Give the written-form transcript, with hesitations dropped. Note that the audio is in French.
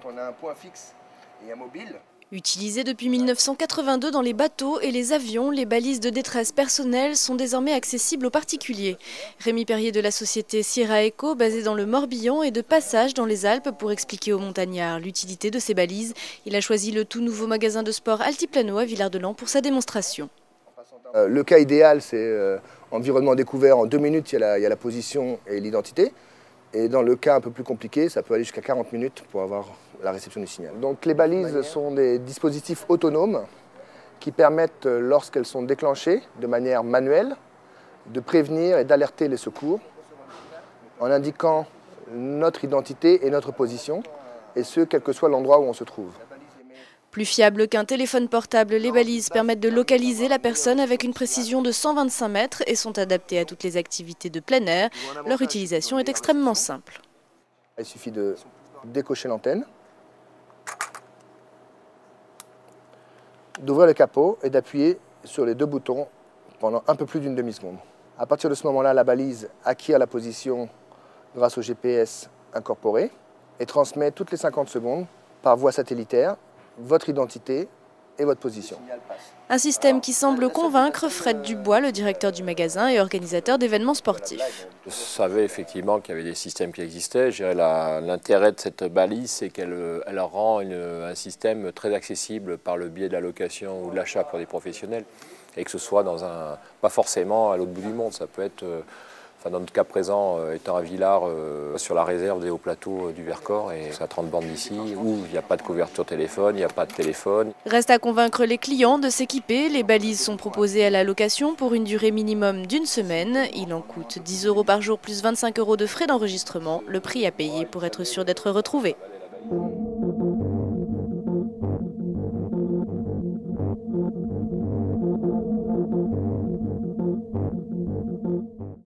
on a un point fixe et un mobile. Utilisées depuis 1982 dans les bateaux et les avions, les balises de détresse personnelle sont désormais accessibles aux particuliers. Rémi Perrier de la société Sierra Eco, basée dans le Morbihan, est de passage dans les Alpes pour expliquer aux montagnards l'utilité de ces balises. Il a choisi le tout nouveau magasin de sport Altiplano à Villard-de-Lans pour sa démonstration. Le cas idéal, c'est environnement découvert. En 2 minutes, il y a la position et l'identité. Et dans le cas un peu plus compliqué, ça peut aller jusqu'à 40 minutes pour avoir la réception du signal. Donc les balises sont des dispositifs autonomes qui permettent, lorsqu'elles sont déclenchées de manière manuelle, de prévenir et d'alerter les secours en indiquant notre identité et notre position, et ce, quel que soit l'endroit où on se trouve. Plus fiable qu'un téléphone portable, les balises permettent de localiser la personne avec une précision de 125 mètres et sont adaptées à toutes les activités de plein air. Leur utilisation est extrêmement simple. Il suffit de décocher l'antenne, d'ouvrir le capot et d'appuyer sur les 2 boutons pendant un peu plus d'une demi-seconde. À partir de ce moment-là, la balise acquiert la position grâce au GPS incorporé et transmet toutes les 50 secondes par voie satellitaire votre identité et votre position. Un système qui semble convaincre Fred Dubois, le directeur du magasin et organisateur d'événements sportifs. Je savais effectivement qu'il y avait des systèmes qui existaient. L'intérêt de cette balise, c'est qu'elle rend un système très accessible par le biais de la location ou de l'achat pour des professionnels. Et que ce soit pas forcément à l'autre bout du monde, ça peut être... dans notre cas présent, étant à Villars, sur la réserve des hauts plateaux du Vercors, et c'est à 30 bornes d'ici, où il n'y a pas de couverture téléphone, il n'y a pas de téléphone. Reste à convaincre les clients de s'équiper. Les balises sont proposées à la location pour une durée minimum d'1 semaine. Il en coûte 10 € par jour plus 25 € de frais d'enregistrement. Le prix à payer pour être sûr d'être retrouvé.